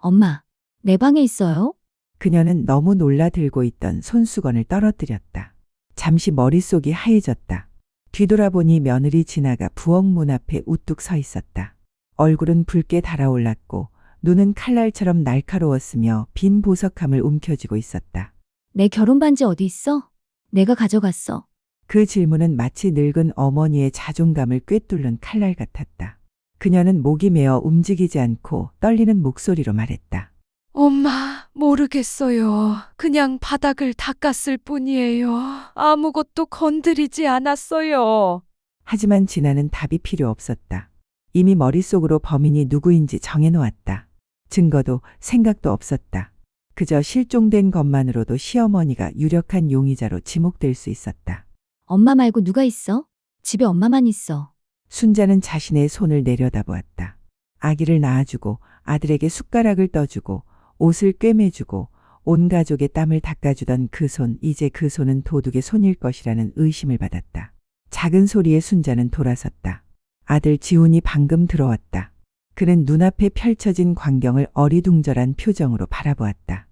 엄마, 내 방에 있어요? 그녀는 너무 놀라 들고 있던 손수건을 떨어뜨렸다. 잠시 머릿속이 하얘졌다. 뒤돌아보니 며느리 진아가 부엌 문 앞에 우뚝 서 있었다. 얼굴은 붉게 달아올랐고 눈은 칼날처럼 날카로웠으며 빈 보석함을 움켜쥐고 있었다. 내 결혼 반지 어디 있어? 내가 가져갔어. 그 질문은 마치 늙은 어머니의 자존감을 꿰뚫는 칼날 같았다. 그녀는 목이 메어 움직이지 않고 떨리는 목소리로 말했다. 엄마, 모르겠어요. 그냥 바닥을 닦았을 뿐이에요. 아무것도 건드리지 않았어요. 하지만 진아는 답이 필요 없었다. 이미 머릿속으로 범인이 누구인지 정해놓았다. 증거도 생각도 없었다. 그저 실종된 것만으로도 시어머니가 유력한 용의자로 지목될 수 있었다. 엄마 말고 누가 있어? 집에 엄마만 있어. 순자는 자신의 손을 내려다보았다. 아기를 낳아주고 아들에게 숟가락을 떠주고 옷을 꿰매주고 온 가족의 땀을 닦아주던 그 손, 이제 그 손은 도둑의 손일 것이라는 의심을 받았다. 작은 소리에 순자는 돌아섰다. 아들 지훈이 방금 들어왔다. 그는 눈앞에 펼쳐진 광경을 어리둥절한 표정으로 바라보았다.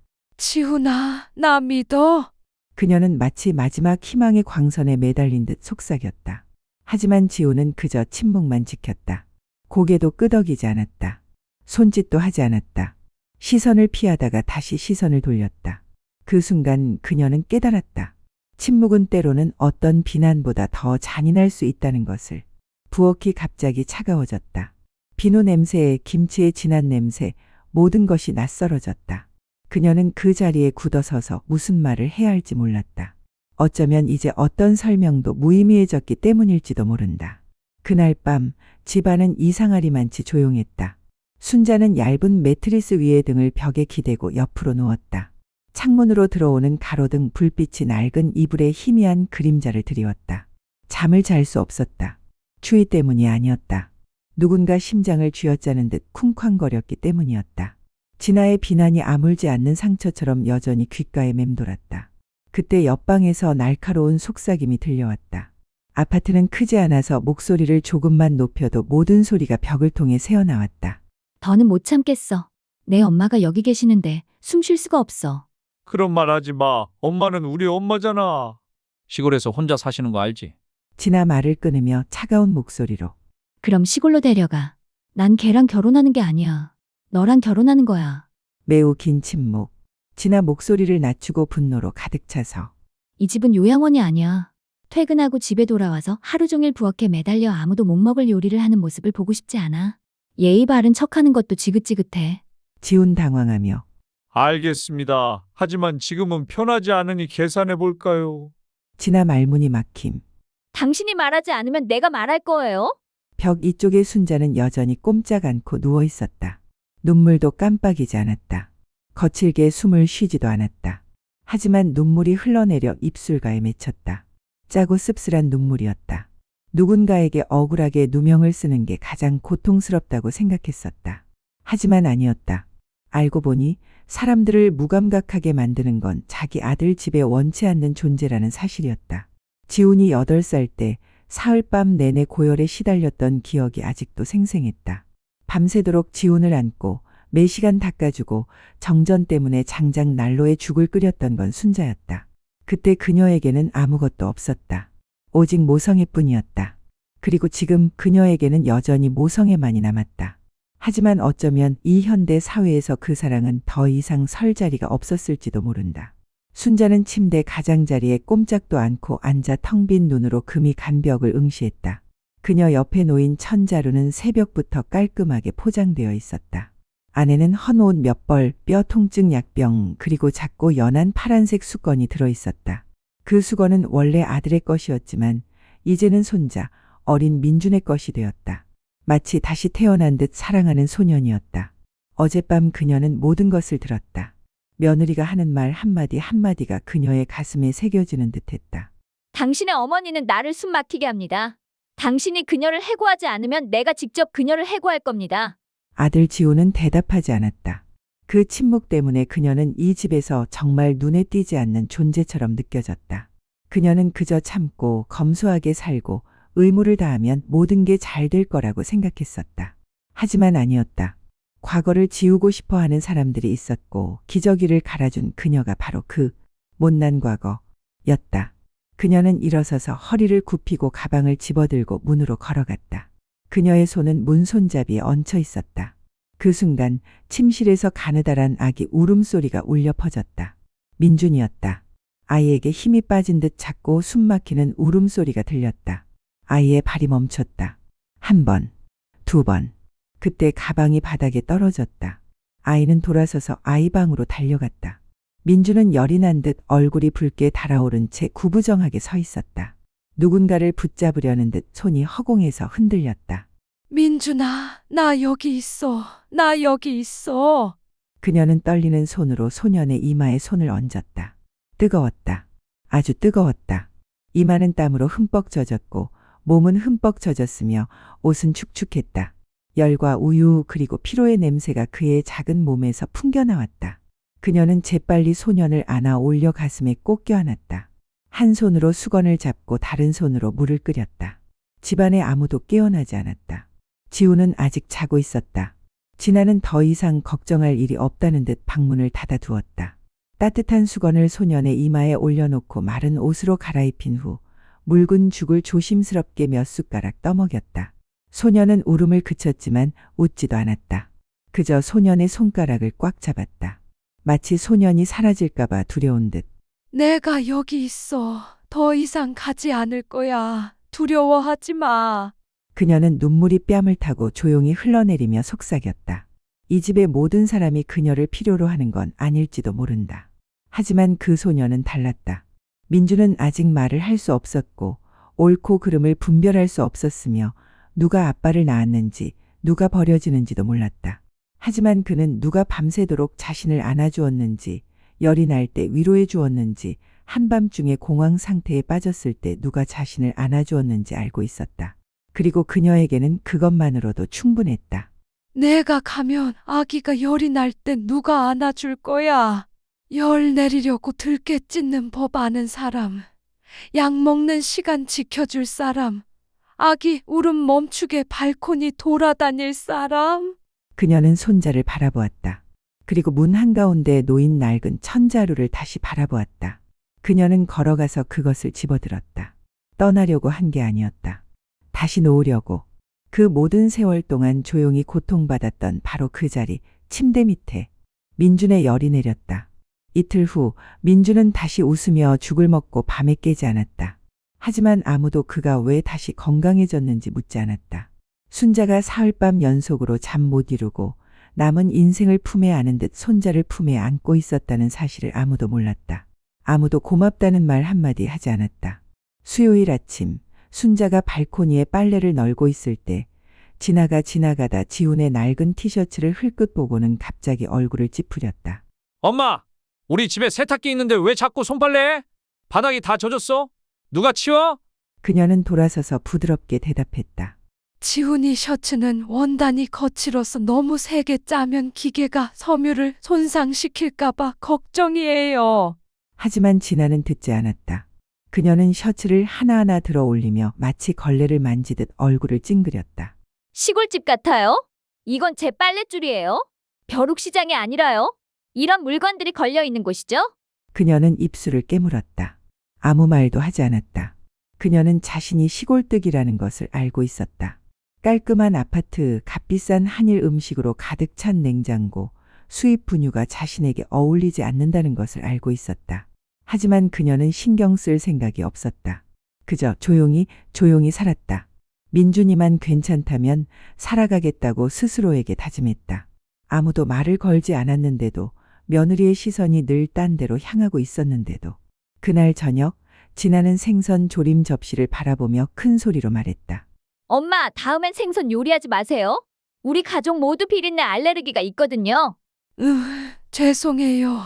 지훈아, 나 믿어? 그녀는 마치 마지막 희망의 광선에 매달린 듯 속삭였다. 하지만 지훈은 그저 침묵만 지켰다. 고개도 끄덕이지 않았다. 손짓도 하지 않았다. 시선을 피하다가 다시 시선을 돌렸다. 그 순간 그녀는 깨달았다. 침묵은 때로는 어떤 비난보다 더 잔인할 수 있다는 것을. 부엌이 갑자기 차가워졌다. 비누 냄새에 김치의 진한 냄새, 모든 것이 낯설어졌다. 그녀는 그 자리에 굳어서서 무슨 말을 해야 할지 몰랐다. 어쩌면 이제 어떤 설명도 무의미해졌기 때문일지도 모른다. 그날 밤 집안은 이상하리만치 조용했다. 순자는 얇은 매트리스 위에 등을 벽에 기대고 옆으로 누웠다. 창문으로 들어오는 가로등 불빛이 낡은 이불에 희미한 그림자를 드리웠다. 잠을 잘 수 없었다. 추위 때문이 아니었다. 누군가 심장을 쥐어짜는 듯 쿵쾅거렸기 때문이었다. 진아의 비난이 아물지 않는 상처처럼 여전히 귓가에 맴돌았다. 그때 옆방에서 날카로운 속삭임이 들려왔다. 아파트는 크지 않아서 목소리를 조금만 높여도 모든 소리가 벽을 통해 새어나왔다. 더는 못 참겠어. 내 엄마가 여기 계시는데 숨 쉴 수가 없어. 그런 말 하지 마. 엄마는 우리 엄마잖아. 시골에서 혼자 사시는 거 알지? 진아 말을 끊으며 차가운 목소리로 그럼 시골로 데려가. 난 걔랑 결혼하는 게 아니야. 너랑 결혼하는 거야. 매우 긴 침묵. 진아 목소리를 낮추고 분노로 가득 차서 이 집은 요양원이 아니야. 퇴근하고 집에 돌아와서 하루 종일 부엌에 매달려 아무도 못 먹을 요리를 하는 모습을 보고 싶지 않아. 예의 바른 척하는 것도 지긋지긋해. 지훈 당황하며 알겠습니다. 하지만 지금은 편하지 않으니 계산해 볼까요? 진아 말문이 막힘. 당신이 말하지 않으면 내가 말할 거예요. 벽 이쪽의 순자는 여전히 꼼짝 않고 누워 있었다. 눈물도 깜빡이지 않았다. 거칠게 숨을 쉬지도 않았다. 하지만 눈물이 흘러내려 입술가에 맺혔다. 짜고 씁쓸한 눈물이었다. 누군가에게 억울하게 누명을 쓰는 게 가장 고통스럽다고 생각했었다. 하지만 아니었다. 알고 보니 사람들을 무감각하게 만드는 건 자기 아들 집에 원치 않는 존재라는 사실이었다. 지훈이 8살 때 사흘밤 내내 고열에 시달렸던 기억이 아직도 생생했다. 밤새도록 지훈을 안고 매시간 닦아주고 정전 때문에 장작 난로에 죽을 끓였던 건 순자였다. 그때 그녀에게는 아무것도 없었다. 오직 모성애뿐이었다. 그리고 지금 그녀에게는 여전히 모성애만이 남았다. 하지만 어쩌면 이 현대 사회에서 그 사랑은 더 이상 설 자리가 없었을지도 모른다. 순자는 침대 가장자리에 꼼짝도 않고 앉아 텅 빈 눈으로 금이 간 벽을 응시했다. 그녀 옆에 놓인 천자루는 새벽부터 깔끔하게 포장되어 있었다. 안에는 헌 옷 몇 벌, 뼈 통증 약병, 그리고 작고 연한 파란색 수건이 들어있었다. 그 수건은 원래 아들의 것이었지만 이제는 손자, 어린 민준의 것이 되었다. 마치 다시 태어난 듯 사랑하는 소년이었다. 어젯밤 그녀는 모든 것을 들었다. 며느리가 하는 말 한마디 한마디가 그녀의 가슴에 새겨지는 듯했다. 당신의 어머니는 나를 숨 막히게 합니다. 당신이 그녀를 해고하지 않으면 내가 직접 그녀를 해고할 겁니다. 아들 지호는 대답하지 않았다. 그 침묵 때문에 그녀는 이 집에서 정말 눈에 띄지 않는 존재처럼 느껴졌다. 그녀는 그저 참고 검소하게 살고 의무를 다하면 모든 게 잘 될 거라고 생각했었다. 하지만 아니었다. 과거를 지우고 싶어 하는 사람들이 있었고 기저귀를 갈아준 그녀가 바로 그 못난 과거였다. 그녀는 일어서서 허리를 굽히고 가방을 집어들고 문으로 걸어갔다. 그녀의 손은 문 손잡이에 얹혀 있었다. 그 순간 침실에서 가느다란 아기 울음소리가 울려 퍼졌다. 민준이었다. 아이에게 힘이 빠진 듯 작고 숨막히는 울음소리가 들렸다. 아이의 발이 멈췄다. 한 번, 두 번. 그때 가방이 바닥에 떨어졌다. 아이는 돌아서서 아이 방으로 달려갔다. 민주는 열이 난 듯 얼굴이 붉게 달아오른 채 구부정하게 서 있었다. 누군가를 붙잡으려는 듯 손이 허공에서 흔들렸다. 민준아, 나 여기 있어. 나 여기 있어. 그녀는 떨리는 손으로 소년의 이마에 손을 얹었다. 뜨거웠다. 아주 뜨거웠다. 이마는 땀으로 흠뻑 젖었고 몸은 흠뻑 젖었으며 옷은 축축했다. 열과 우유 그리고 피로의 냄새가 그의 작은 몸에서 풍겨나왔다. 그녀는 재빨리 소년을 안아 올려 가슴에 꼭 껴안았다. 한 손으로 수건을 잡고 다른 손으로 물을 끓였다. 집안에 아무도 깨어나지 않았다. 지우는 아직 자고 있었다. 진아는 더 이상 걱정할 일이 없다는 듯 방문을 닫아두었다. 따뜻한 수건을 소년의 이마에 올려놓고 마른 옷으로 갈아입힌 후 묽은 죽을 조심스럽게 몇 숟가락 떠먹였다. 소년은 울음을 그쳤지만 웃지도 않았다. 그저 소년의 손가락을 꽉 잡았다. 마치 소년이 사라질까봐 두려운 듯. 내가 여기 있어. 더 이상 가지 않을 거야. 두려워하지 마. 그녀는 눈물이 뺨을 타고 조용히 흘러내리며 속삭였다. 이 집의 모든 사람이 그녀를 필요로 하는 건 아닐지도 모른다. 하지만 그 소녀는 달랐다. 민주는 아직 말을 할 수 없었고 옳고 그름을 분별할 수 없었으며 누가 아빠를 낳았는지 누가 버려지는지도 몰랐다. 하지만 그는 누가 밤새도록 자신을 안아주었는지 열이 날 때 위로해 주었는지 한밤중에 공황 상태에 빠졌을 때 누가 자신을 안아주었는지 알고 있었다. 그리고 그녀에게는 그것만으로도 충분했다. 내가 가면 아기가 열이 날 때 누가 안아줄 거야. 열 내리려고 들깨 찢는 법 아는 사람. 약 먹는 시간 지켜줄 사람. 아기 울음 멈추게 발코니 돌아다닐 사람. 그녀는 손자를 바라보았다. 그리고 문 한가운데에 놓인 낡은 천자루를 다시 바라보았다. 그녀는 걸어가서 그것을 집어들었다. 떠나려고 한 게 아니었다. 다시 놓으려고. 그 모든 세월 동안 조용히 고통받았던 바로 그 자리, 침대 밑에 민준의 열이 내렸다. 이틀 후 민준은 다시 웃으며 죽을 먹고 밤에 깨지 않았다. 하지만 아무도 그가 왜 다시 건강해졌는지 묻지 않았다. 순자가 사흘밤 연속으로 잠 못 이루고 남은 인생을 품에 안은 듯 손자를 품에 안고 있었다는 사실을 아무도 몰랐다. 아무도 고맙다는 말 한마디 하지 않았다. 수요일 아침 순자가 발코니에 빨래를 널고 있을 때 지나가다 지훈의 낡은 티셔츠를 흘끗 보고는 갑자기 얼굴을 찌푸렸다. 엄마! 우리 집에 세탁기 있는데 왜 자꾸 손빨래 해? 바닥이 다 젖었어? 누가 치워? 그녀는 돌아서서 부드럽게 대답했다. 지훈이 셔츠는 원단이 거칠어서 너무 세게 짜면 기계가 섬유를 손상시킬까봐 걱정이에요. 하지만 진아는 듣지 않았다. 그녀는 셔츠를 하나하나 들어 올리며 마치 걸레를 만지듯 얼굴을 찡그렸다. 시골집 같아요? 이건 제 빨랫줄이에요. 벼룩시장이 아니라요. 이런 물건들이 걸려 있는 곳이죠? 그녀는 입술을 깨물었다. 아무 말도 하지 않았다. 그녀는 자신이 시골뜨기라는 것을 알고 있었다. 깔끔한 아파트, 값비싼 한일 음식으로 가득 찬 냉장고, 수입 분유가 자신에게 어울리지 않는다는 것을 알고 있었다. 하지만 그녀는 신경 쓸 생각이 없었다. 그저 조용히 살았다. 민준이만 괜찮다면 살아가겠다고 스스로에게 다짐했다. 아무도 말을 걸지 않았는데도 며느리의 시선이 늘 딴 데로 향하고 있었는데도 그날 저녁 진아는 생선 조림 접시를 바라보며 큰 소리로 말했다. 엄마, 다음엔 생선 요리하지 마세요. 우리 가족 모두 비린내 알레르기가 있거든요. 죄송해요.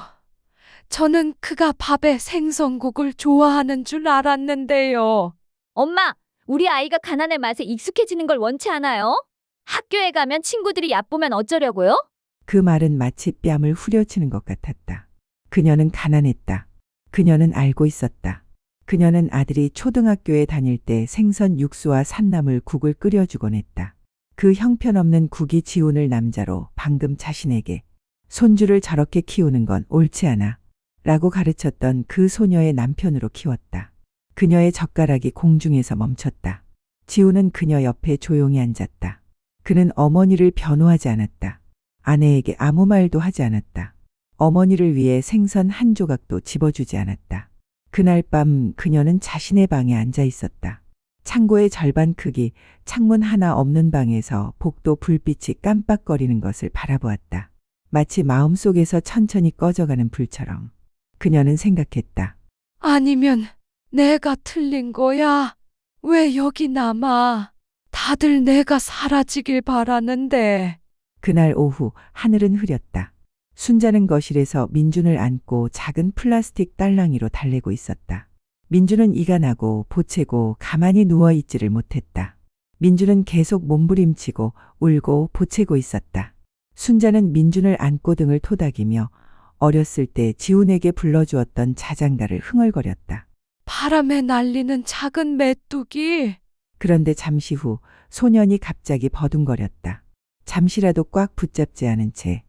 저는 그가 밥에 생선국을 좋아하는 줄 알았는데요. 엄마, 우리 아이가 가난의 맛에 익숙해지는 걸 원치 않아요? 학교에 가면 친구들이 얕보면 어쩌려고요? 그 말은 마치 뺨을 후려치는 것 같았다. 그녀는 가난했다. 그녀는 알고 있었다. 그녀는 아들이 초등학교에 다닐 때 생선 육수와 산나물 국을 끓여주곤 했다. 그 형편없는 국이 지훈을 남자로 방금 자신에게 손주를 저렇게 키우는 건 옳지 않아 라고 가르쳤던 그 소녀의 남편으로 키웠다. 그녀의 젓가락이 공중에서 멈췄다. 지훈은 그녀 옆에 조용히 앉았다. 그는 어머니를 변호하지 않았다. 아내에게 아무 말도 하지 않았다. 어머니를 위해 생선 한 조각도 집어주지 않았다. 그날 밤 그녀는 자신의 방에 앉아 있었다. 창고의 절반 크기, 창문 하나 없는 방에서 복도 불빛이 깜빡거리는 것을 바라보았다. 마치 마음속에서 천천히 꺼져가는 불처럼. 그녀는 생각했다. 아니면 내가 틀린 거야? 왜 여기 남아? 다들 내가 사라지길 바라는데. 그날 오후 하늘은 흐렸다. 순자는 거실에서 민준을 안고 작은 플라스틱 딸랑이로 달래고 있었다. 민준은 이가 나고 보채고 가만히 누워있지를 못했다. 민준은 계속 몸부림치고 울고 보채고 있었다. 순자는 민준을 안고 등을 토닥이며 어렸을 때 지훈에게 불러주었던 자장가를 흥얼거렸다. 바람에 날리는 작은 메뚜기. 그런데 잠시 후 소년이 갑자기 버둥거렸다. 잠시라도 꽉 붙잡지 않은 채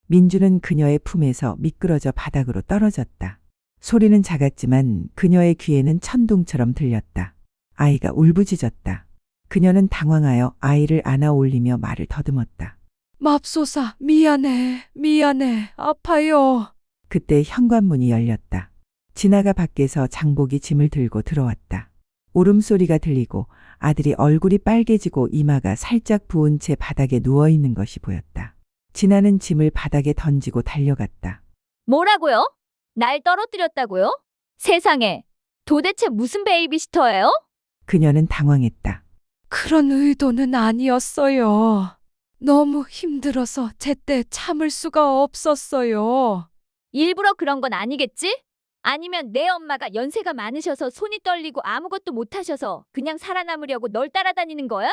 민준은 그녀의 품에서 미끄러져 바닥으로 떨어졌다. 소리는 작았지만 그녀의 귀에는 천둥처럼 들렸다. 아이가 울부짖었다. 그녀는 당황하여 아이를 안아 올리며 말을 더듬었다. 맙소사, 미안해, 아파요. 그때 현관문이 열렸다. 진아가 밖에서 장복이 짐을 들고 들어왔다. 울음소리가 들리고 아들이 얼굴이 빨개지고 이마가 살짝 부은 채 바닥에 누워있는 것이 보였다. 진아는 짐을 바닥에 던지고 달려갔다. 뭐라고요? 날 떨어뜨렸다고요? 세상에, 도대체 무슨 베이비시터예요? 그녀는 당황했다. 그런 의도는 아니었어요. 너무 힘들어서 제때 참을 수가 없었어요. 일부러 그런 건 아니겠지? 아니면 내 엄마가 연세가 많으셔서 손이 떨리고 아무것도 못하셔서 그냥 살아남으려고 널 따라다니는 거야?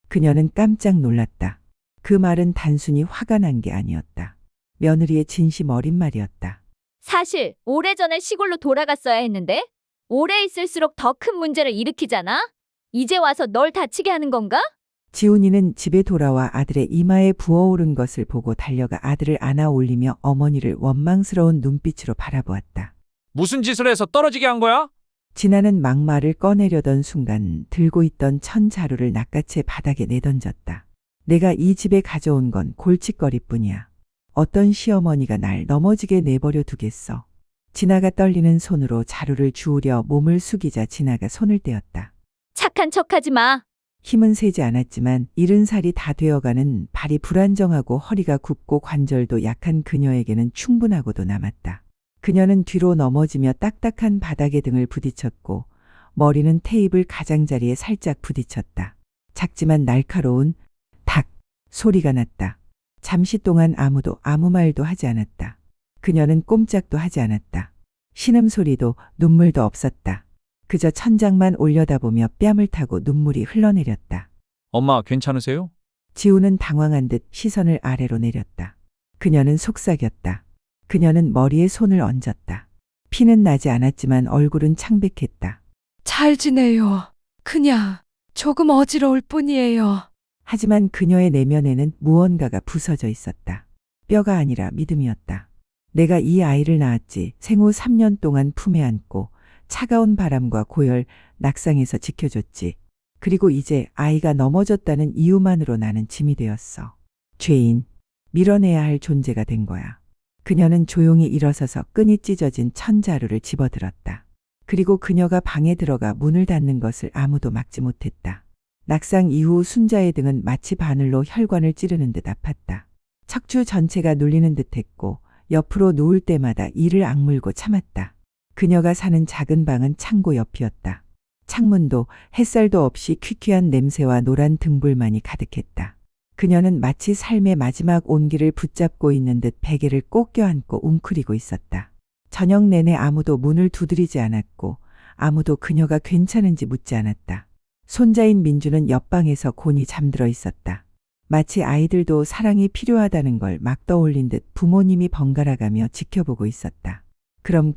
그녀는 깜짝 놀랐다. 그 말은 단순히 화가 난 게 아니었다. 며느리의 진심 어린 말이었다. 사실 오래전에 시골로 돌아갔어야 했는데 오래 있을수록 더 큰 문제를 일으키잖아? 이제 와서 널 다치게 하는 건가? 지훈이는 집에 돌아와 아들의 이마에 부어오른 것을 보고 달려가 아들을 안아 올리며 어머니를 원망스러운 눈빛으로 바라보았다. 무슨 짓을 해서 떨어지게 한 거야? 진아는 막말을 꺼내려던 순간 들고 있던 천 자루를 낚아채 바닥에 내던졌다. 내가 이 집에 가져온 건 골칫거리뿐이야. 어떤 시어머니가 날 넘어지게 내버려 두겠어. 진아가 떨리는 손으로 자루를 주우려 몸을 숙이자 진아가 손을 떼었다. 착한 척하지 마. 힘은 세지 않았지만 70살이 다 되어가는 발이 불안정하고 허리가 굽고 관절도 약한 그녀에게는 충분하고도 남았다. 그녀는 뒤로 넘어지며 딱딱한 바닥에 등을 부딪혔고 머리는 테이블 가장자리에 살짝 부딪혔다. 작지만 날카로운 탁 소리가 났다. 잠시 동안 아무도 아무 말도 하지 않았다. 그녀는 꼼짝도 하지 않았다. 신음소리도 눈물도 없었다. 그저 천장만 올려다보며 뺨을 타고 눈물이 흘러내렸다. 엄마 괜찮으세요? 지우는 당황한 듯 시선을 아래로 내렸다. 그녀는 속삭였다. 그녀는 머리에 손을 얹었다. 피는 나지 않았지만 얼굴은 창백했다. 잘 지내요. 그냥 조금 어지러울 뿐이에요. 하지만 그녀의 내면에는 무언가가 부서져 있었다. 뼈가 아니라 믿음이었다. 내가 이 아이를 낳았지. 생후 3년 동안 품에 안고 차가운 바람과 고열, 낙상에서 지켜줬지. 그리고 이제 아이가 넘어졌다는 이유만으로 나는 짐이 되었어. 죄인, 밀어내야 할 존재가 된 거야. 그녀는 조용히 일어서서 끈이 찢어진 천자루를 집어들었다. 그리고 그녀가 방에 들어가 문을 닫는 것을 아무도 막지 못했다. 낙상 이후 순자의 등은 마치 바늘로 혈관을 찌르는 듯 아팠다. 척추 전체가 눌리는 듯했고 옆으로 누울 때마다 이를 악물고 참았다. 그녀가 사는 작은 방은 창고 옆이었다. 창문도 햇살도 없이 퀴퀴한 냄새와 노란 등불만이 가득했다. 그녀는 마치 삶의 마지막 온기를 붙잡고 있는 듯 베개를 꼭 껴안고 웅크리고 있었다. 저녁 내내 아무도 문을 두드리지 않았고 아무도 그녀가 괜찮은지 묻지 않았다. 손자인 민주는 옆방에서 곤히 잠들어 있었다. 마치 아이들도 사랑이 필요하다는 걸 막 떠올린 듯 부모님이 번갈아가며 지켜보고 있었다. 그럼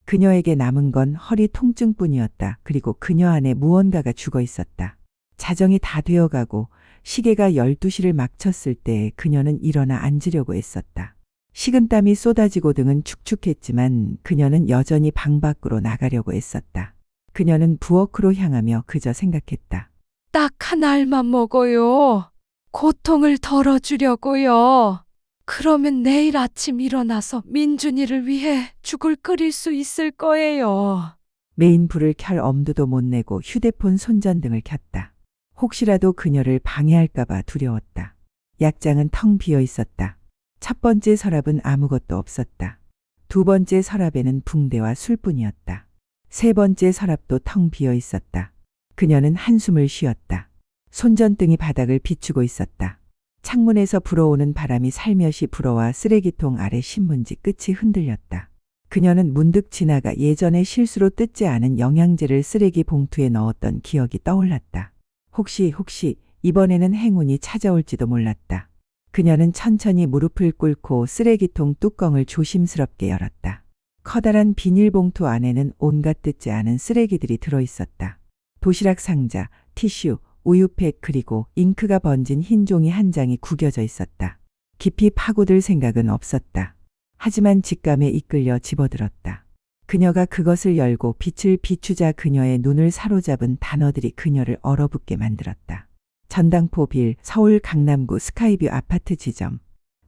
그녀에게 남은 건 허리 통증뿐이었다. 그리고 그녀 안에 무언가가 죽어 있었다. 자정이 다 되어가고 시계가 12시를 막 쳤을 때 그녀는 일어나 앉으려고 애썼다. 식은땀이 쏟아지고 등은 축축했지만 그녀는 여전히 방 밖으로 나가려고 애썼다. 그녀는 부엌으로 향하며 그저 생각했다. 딱 한 알만 먹어요. 고통을 덜어주려고요. 그러면 내일 아침 일어나서 민준이를 위해 죽을 끓일 수 있을 거예요. 메인 불을 켤 엄두도 못 내고 휴대폰 손전등을 켰다. 혹시라도 그녀를 방해할까봐 두려웠다. 약장은 텅 비어 있었다. 첫 번째 서랍은 아무것도 없었다. 두 번째 서랍에는 붕대와 술뿐이었다. 세 번째 서랍도 텅 비어 있었다. 그녀는 한숨을 쉬었다. 손전등이 바닥을 비추고 있었다. 창문에서 불어오는 바람이 살며시 불어와 쓰레기통 아래 신문지 끝이 흔들렸다. 그녀는 문득 지나가 예전에 실수로 뜯지 않은 영양제를 쓰레기 봉투에 넣었던 기억이 떠올랐다. 혹시 이번에는 행운이 찾아올지도 몰랐다. 그녀는 천천히 무릎을 꿇고 쓰레기통 뚜껑을 조심스럽게 열었다. 커다란 비닐봉투 안에는 온갖 뜯지 않은 쓰레기들이 들어있었다. 도시락 상자, 티슈, 우유팩 그리고 잉크가 번진 흰 종이 한 장이 구겨져 있었다. 깊이 파고들 생각은 없었다. 하지만 직감에 이끌려 집어들었다. 그녀가 그것을 열고 빛을 비추자 그녀의 눈을 사로잡은 단어들이 그녀를 얼어붙게 만들었다. 전당포 빌, 서울 강남구 스카이뷰 아파트 지점,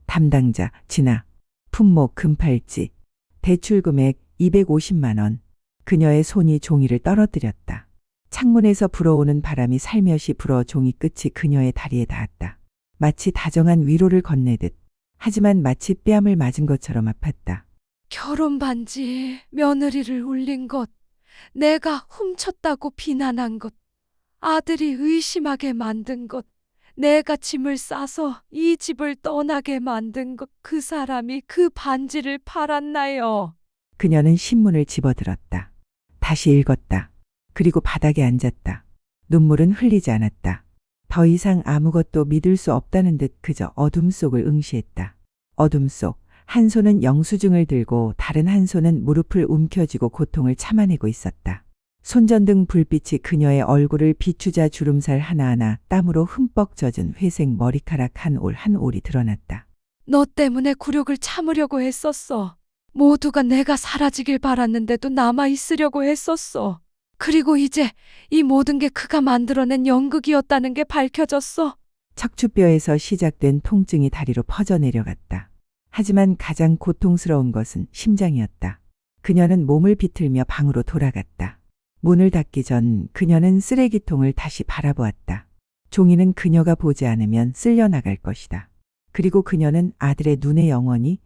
담당자 진아, 품목 금팔찌, 대출 금액 250만 원. 그녀의 손이 종이를 떨어뜨렸다. 창문에서 불어오는 바람이 살며시 불어 종이 끝이 그녀의 다리에 닿았다. 마치 다정한 위로를 건네듯, 하지만 마치 뺨을 맞은 것처럼 아팠다. 결혼 반지, 며느리를 울린 것, 내가 훔쳤다고 비난한 것, 아들이 의심하게 만든 것, 내가 짐을 싸서 이 집을 떠나게 만든 것, 그 사람이 그 반지를 팔았나요? 그녀는 신문을 집어들었다. 다시 읽었다. 그리고 바닥에 앉았다. 눈물은 흘리지 않았다. 더 이상 아무것도 믿을 수 없다는 듯 그저 어둠 속을 응시했다. 어둠 속, 한 손은 영수증을 들고 다른 한 손은 무릎을 움켜쥐고 고통을 참아내고 있었다. 손전등 불빛이 그녀의 얼굴을 비추자 주름살 하나하나 땀으로 흠뻑 젖은 회색 머리카락 한 올 한 올이 드러났다. 너 때문에 굴욕을 참으려고 했었어. 모두가 내가 사라지길 바랐는데도 남아있으려고 했었어. 그리고 이제 이 모든 게 그가 만들어낸 연극이었다는 게 밝혀졌어. 척추뼈에서 시작된 통증이 다리로 퍼져 내려갔다. 하지만 가장 고통스러운 것은 심장이었다. 그녀는 몸을 비틀며 방으로 돌아갔다. 문을 닫기 전 그녀는 쓰레기통을 다시 바라보았다. 종이는 그녀가 보지 않으면 쓸려나갈 것이다. 그리고 그녀는 아들의 눈에 영원히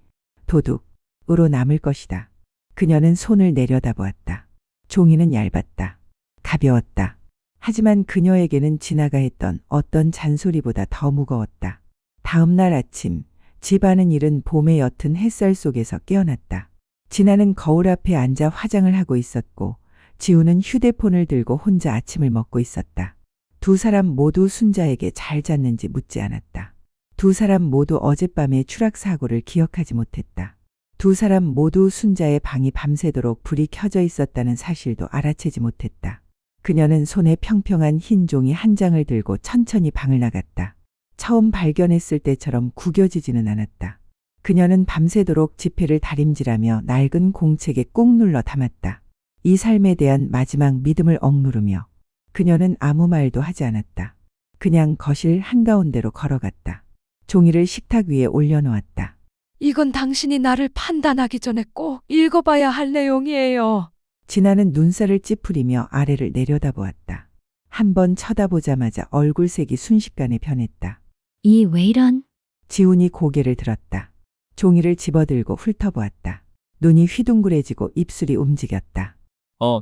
도둑으로 남을 것이다. 그녀는 손을 내려다보았다. 종이는 얇았다. 가벼웠다. 하지만 그녀에게는 지나가 했던 어떤 잔소리보다 더 무거웠다. 다음 날 아침, 집안은 이른 봄의 옅은 햇살 속에서 깨어났다. 진아는 거울 앞에 앉아 화장을 하고 있었고 지우는 휴대폰을 들고 혼자 아침을 먹고 있었다. 두 사람 모두 순자에게 잘 잤는지 묻지 않았다. 두 사람 모두 어젯밤의 추락사고를 기억하지 못했다. 두 사람 모두 순자의 방이 밤새도록 불이 켜져 있었다는 사실도 알아채지 못했다. 그녀는 손에 평평한 흰 종이 한 장을 들고 천천히 방을 나갔다. 처음 발견했을 때처럼 구겨지지는 않았다. 그녀는 밤새도록 지폐를 다림질하며 낡은 공책에 꾹 눌러 담았다. 이 삶에 대한 마지막 믿음을 억누르며 그녀는 아무 말도 하지 않았다. 그냥 거실 한가운데로 걸어갔다. 종이를 식탁 위에 올려놓았다. 이건 당신이 나를 판단하기 전에 꼭 읽어봐야 할 내용이에요. 진아는 눈살을 찌푸리며 아래를 내려다보았다. 한 번 쳐다보자마자 얼굴색이 순식간에 변했다. 이 왜 이런? 지훈이 고개를 들었다. 종이를 집어들고 훑어보았다. 눈이 휘둥그레지고 입술이 움직였다.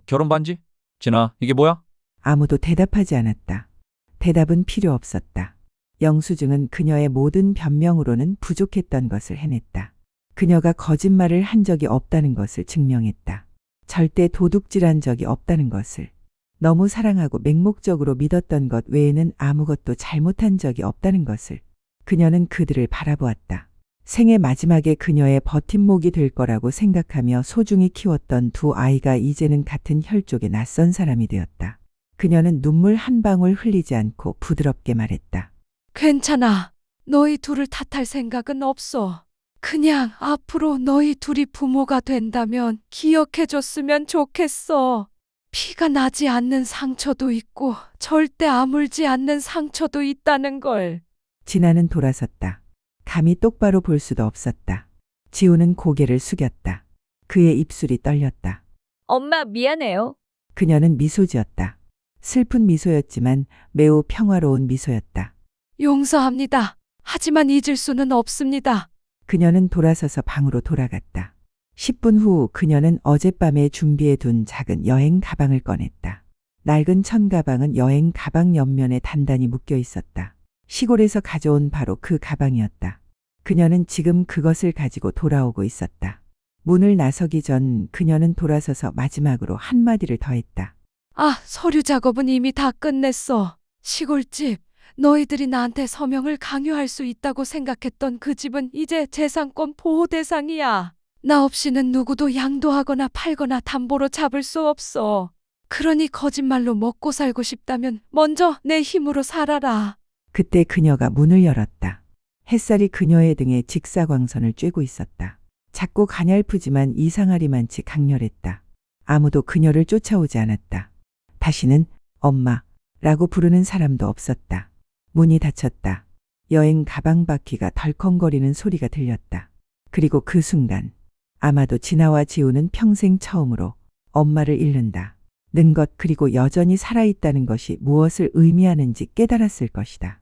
결혼 반지? 진아, 이게 뭐야? 아무도 대답하지 않았다. 대답은 필요 없었다. 영수증은 그녀의 모든 변명으로는 부족했던 것을 해냈다. 그녀가 거짓말을 한 적이 없다는 것을 증명했다. 절대 도둑질한 적이 없다는 것을. 너무 사랑하고 맹목적으로 믿었던 것 외에는 아무것도 잘못한 적이 없다는 것을. 그녀는 그들을 바라보았다. 생애 마지막에 그녀의 버팀목이 될 거라고 생각하며 소중히 키웠던 두 아이가 이제는 같은 혈족의 낯선 사람이 되었다. 그녀는 눈물 한 방울 흘리지 않고 부드럽게 말했다. 괜찮아. 너희 둘을 탓할 생각은 없어. 그냥 앞으로 너희 둘이 부모가 된다면 기억해줬으면 좋겠어. 피가 나지 않는 상처도 있고 절대 아물지 않는 상처도 있다는 걸. 진아는 돌아섰다. 감히 똑바로 볼 수도 없었다. 지우는 고개를 숙였다. 그의 입술이 떨렸다. 엄마 미안해요. 그녀는 미소 지었다. 슬픈 미소였지만 매우 평화로운 미소였다. 용서합니다. 하지만 잊을 수는 없습니다. 그녀는 돌아서서 방으로 돌아갔다. 10분 후 그녀는 어젯밤에 준비해 둔 작은 여행 가방을 꺼냈다. 낡은 천 가방은 여행 가방 옆면에 단단히 묶여 있었다. 시골에서 가져온 바로 그 가방이었다. 그녀는 지금 그것을 가지고 돌아오고 있었다. 문을 나서기 전 그녀는 돌아서서 마지막으로 한마디를 더했다. 아, 서류 작업은 이미 다 끝냈어. 시골집, 너희들이 나한테 서명을 강요할 수 있다고 생각했던 그 집은 이제 재산권 보호 대상이야. 나 없이는 누구도 양도하거나 팔거나 담보로 잡을 수 없어. 그러니 거짓말로 먹고 살고 싶다면 먼저 내 힘으로 살아라. 그때 그녀가 문을 열었다. 햇살이 그녀의 등에 직사광선을 쬐고 있었다. 작고 가냘프지만 이상하리만치 강렬했다. 아무도 그녀를 쫓아오지 않았다. 다시는 엄마라고 부르는 사람도 없었다. 문이 닫혔다. 여행 가방 바퀴가 덜컹거리는 소리가 들렸다. 그리고 그 순간 아마도 진아와 지우는 평생 처음으로 엄마를 잃는다. 는 것 그리고 여전히 살아있다는 것이 무엇을 의미하는지 깨달았을 것이다.